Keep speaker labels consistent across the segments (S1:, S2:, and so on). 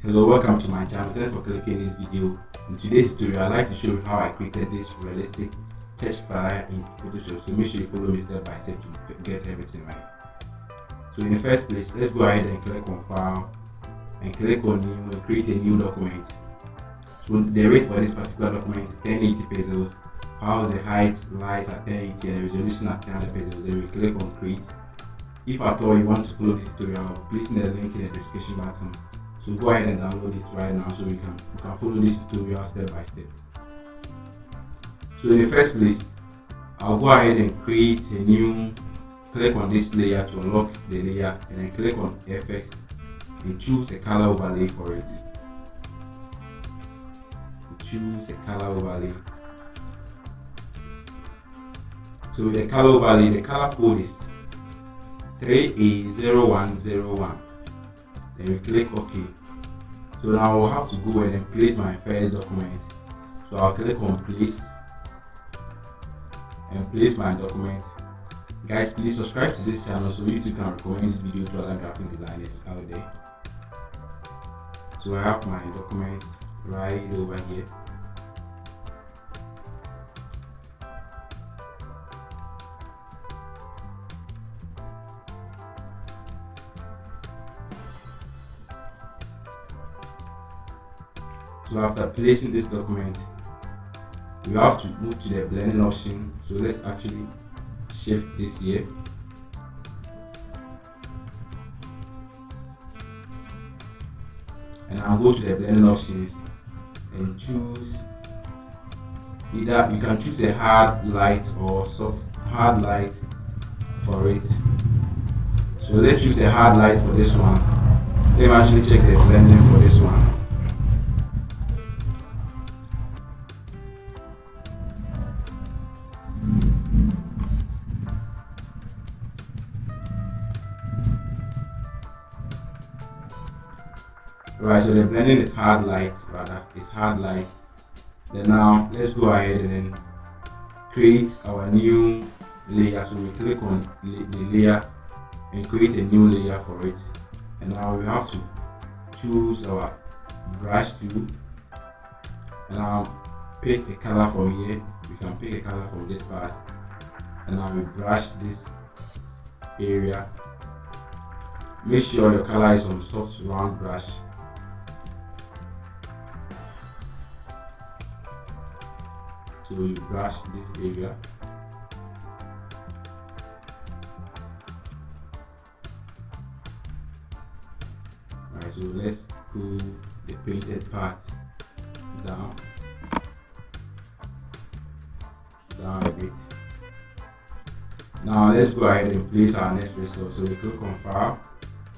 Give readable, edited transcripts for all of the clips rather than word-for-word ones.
S1: Hello, welcome to my channel. Thanks for clicking this video. In today's tutorial, I'd like to show you how I created this realistic text flyer in Photoshop. So make sure you follow me step by step to get everything right. So in the first place, let's go ahead and click on File and click on New and create a new document. So the rate for this particular document is 1080 pixels. How the height lies at 1080 and the resolution at 300 pixels. Then we click on Create. If at all you want to follow this tutorial, I'll place the link in the description button. So go ahead and download it right now so you can follow this tutorial step by step. So in the first place, I'll go ahead and create a new, click on this layer to unlock the layer and then click on FX and choose a color overlay for it. Choose a color overlay. So the color overlay, the color code is 3A0101. Then we click OK. So now I'll have to go ahead and place my first document. So I'll click on Place and place my document. Guys, please subscribe to this channel so YouTube can recommend this video to other graphic designers out there. So I have my document right over here. So after placing this document, we have to move to the blending option. So let's actually shift this here. And I'll go to the blending options and choose either you can choose a hard light or soft hard light for it. So let's choose a hard light for this one. Let me actually check the blending for this one. Right, so the blending is hard light, it's hard light. Then now let's go ahead and then create our new layer. So we click on the layer and create a new layer for it. And now we have to choose our brush tool and now pick a color from here. We can pick a color from this part and now we brush this area. Make sure your color is on soft round brush. So you brush this area. Alright, so let's pull the painted part down a bit. Now let's go ahead and place our next resource. So we click on File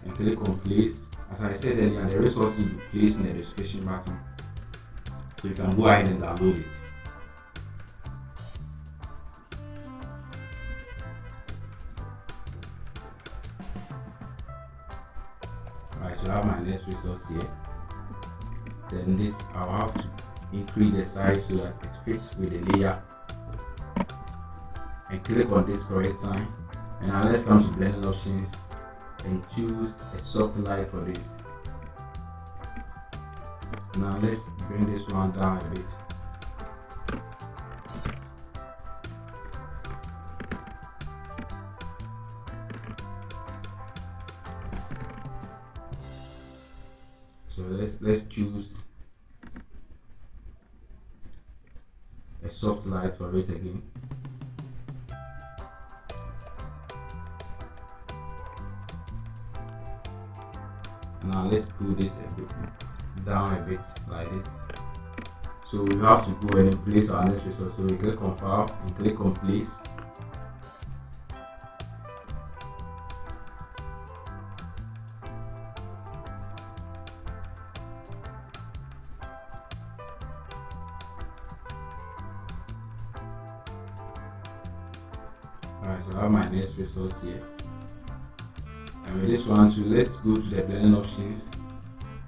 S1: and click on Place. As I said earlier, the resource will be placed in the description button, so you can go ahead and download it. Alright, so I have my next resource here. Then this, I'll have to increase the size so that it fits with the layer. And click on this correct sign. And now let's come to blending options and choose a soft light for this. Now let's bring this one down a bit. So let's choose a soft light for it again. Now let's pull this a bit down a bit like this. So we have to go ahead and place our next resource. So we click on File and click on Place. Alright, so I have my next resource here. And with this one too, let's go to the blending options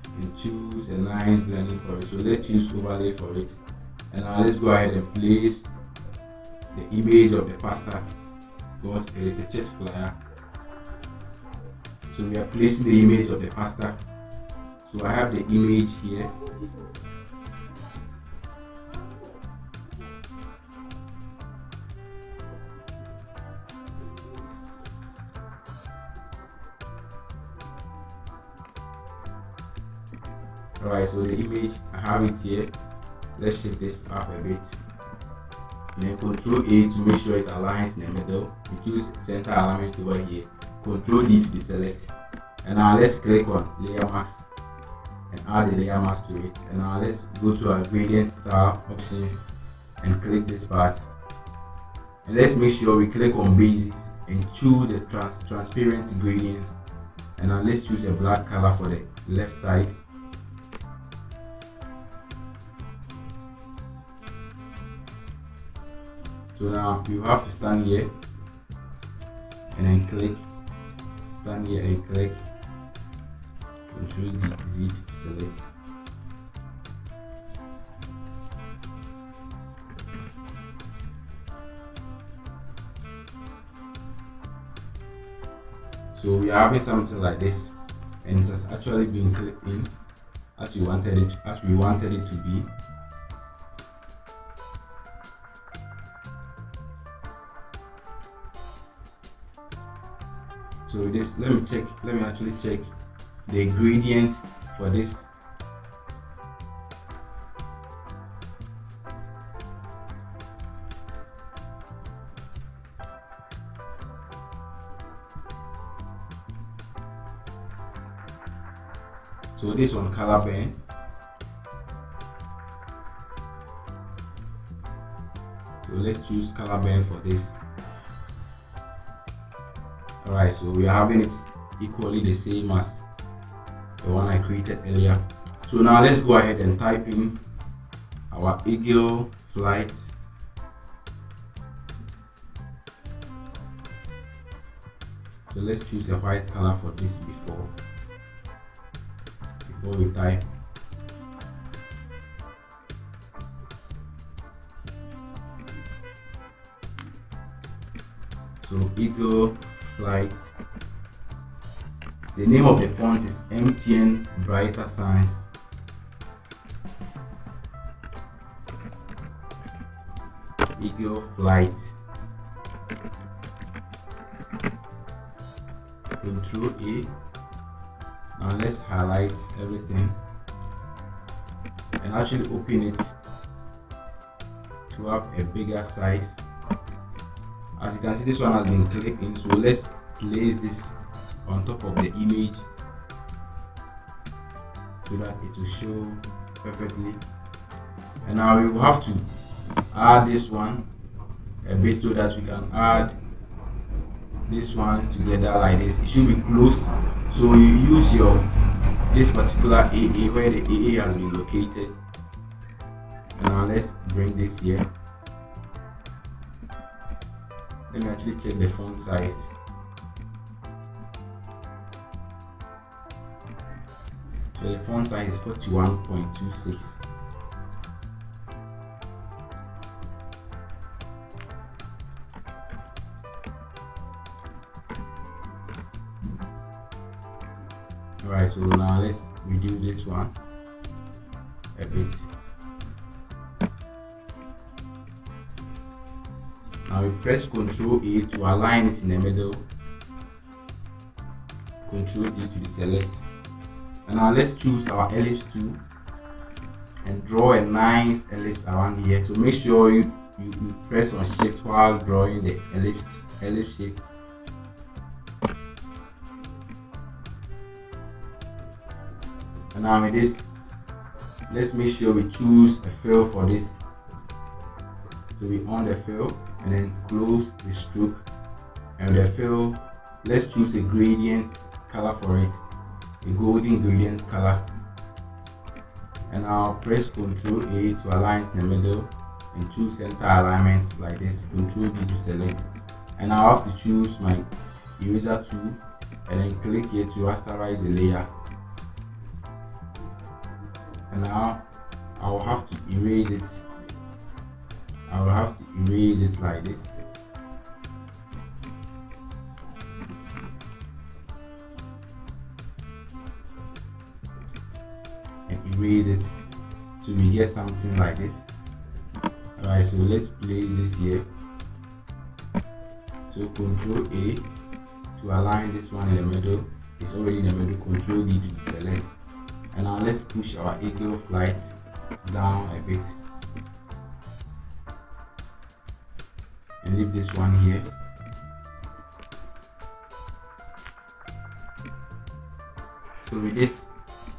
S1: and choose a nice blending for it. So let's choose overlay for it. And now let's go ahead and place the image of the pasta because it is a church flyer. So we are placing the image of the pasta So I have the image here. Alright, so the image, I have it here. Let's shift this up a bit. Then Control A to make sure it aligns in the middle. We choose center alignment over here. Control D to deselect. And now let's click on layer mask and add the layer mask to it. And now let's go to our gradient style options and click this part. And let's make sure we click on basics and choose the transparent gradients. And now let's choose a black color for the left side. So now you have to stand here and then click, stand here and click, Control Z to select. So we are having something like this, and it has actually been clicked in as we wanted it to be. So this, let me actually check the gradient for this. So this one, color band. So let's choose color band for this. Alright, so we are having it equally the same as the one I created earlier. So now let's go ahead and type in our Eagle Flight. So let's choose a white color for this before we type. So Eagle Flight. The name of the font is MTN Brighter Sans. Eagle Flight. Control A. Now let's highlight everything and actually open it to have a bigger size. As you can see, this one has been clicked in, so let's place this on top of the image so that it will show perfectly. And now we will have to add this one a bit so that we can add these ones together like this. It should be close, so you use this particular AA where the AA has been located. And now let's bring this here. Let me actually check the font size. So the font size is 41.26. Alright, so now let's reduce this one a bit. Now we press Ctrl A to align it in the middle. Ctrl D to deselect. And now let's choose our ellipse tool and draw a nice ellipse around here. So make sure you press on shift while drawing the ellipse shape. And now with this, let's make sure we choose a fill for this. So we on the fill and then close the stroke, and the fill, let's choose a gradient color for it, a golden gradient color. And now press Ctrl A to align it in the middle and choose center alignment like this. Ctrl D to select, and now I have to choose my eraser tool and then click here to rasterize the layer. And now I will have to erase it. I will have to erase it like this. and erase it, so we get something like this. Alright, so let's place this here. So Control A to align this one in the middle. It's already in the middle. Control D to deselect. And now let's push our Eagle Flight down a bit and leave this one here. So with this,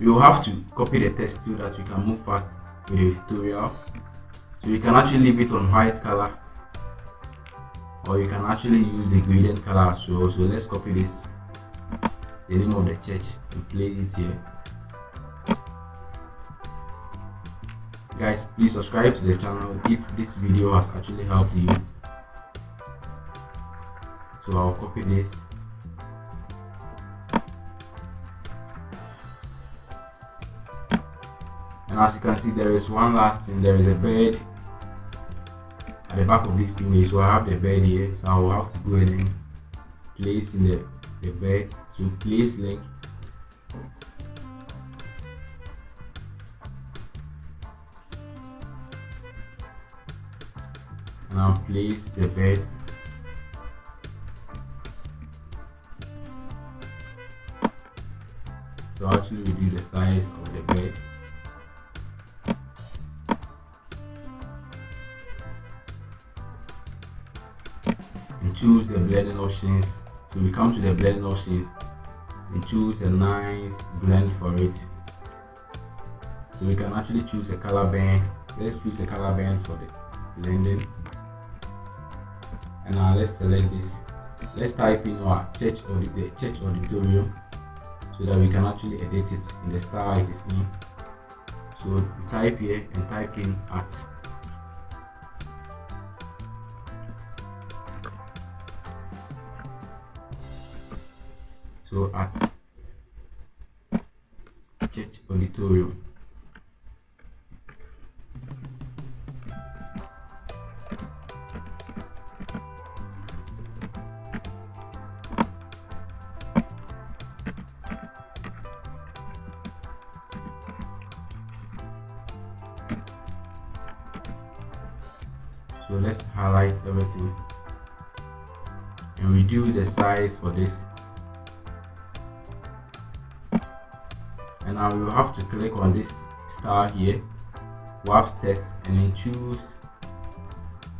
S1: we will have to copy the text so that we can move fast with the tutorial. So you can actually leave it on white color, or you can actually use the gradient color as well. So let's copy this, the name of the church, and place it here. Guys, please subscribe to the channel if this video has actually helped you. So I'll copy this. And as you can see, there is one last thing. There is a bird at the back of this image. So I have the bird here. So I will have to go ahead and place in the bird. So place link. And I'll place the bed. So actually reduce the size of the bed. And choose the blending options. So we come to the blending options and choose a nice blend for it. So we can actually choose a color band. Let's choose a color band for the blending. And now let's select this. Let's type in our church or the church auditorium so that we can actually edit it in the style it is in. So we type here and type in at. So at church auditorium. So let's highlight everything and reduce the size for this. And now we will have to click on this star here, warp text, and then choose,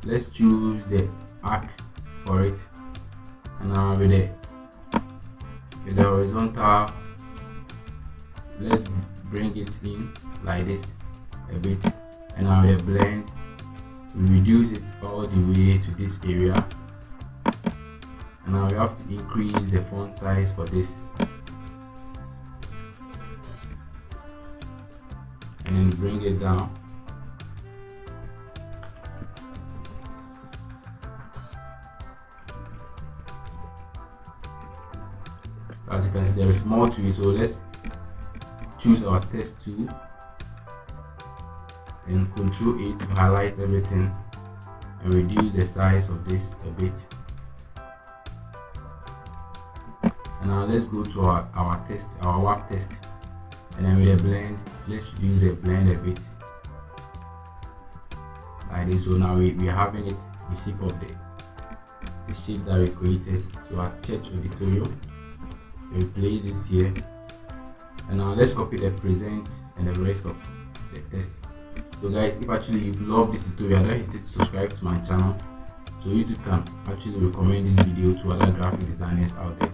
S1: let's choose the arc for it. And now with the horizontal, let's bring it in like this a bit. And now with the blend, we reduce it all the way to this area. And now we have to increase the font size for this, and then bring it down. As you can see, there is more to it, so let's choose our text tool and Control A to highlight everything and reduce the size of this a bit. And now let's go to our text, our warp text, and then with the blend, let's reduce the blend a bit like this. So now we are having it the shape of the shape that we created. So our church auditorium, we place it here. And now let's copy the present and the rest of the text. So guys, if actually you love this tutorial, don't hesitate to subscribe to my channel so YouTube can actually recommend this video to other graphic designers out there.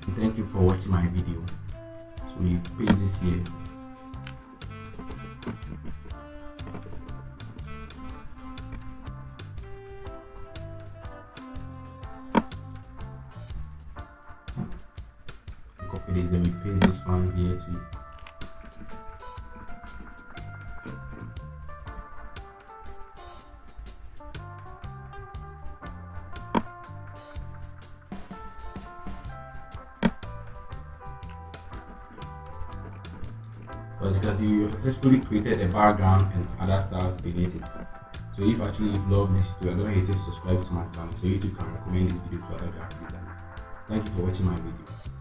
S1: And thank you for watching my video. So we paste this here. Copy this, then we paste this one here too. As you can see, we have successfully created a background and other styles beneath it. So if actually you love this tutorial, don't hesitate to subscribe to my channel so YouTube can recommend this video to other graphic designers. Thank you for watching my video.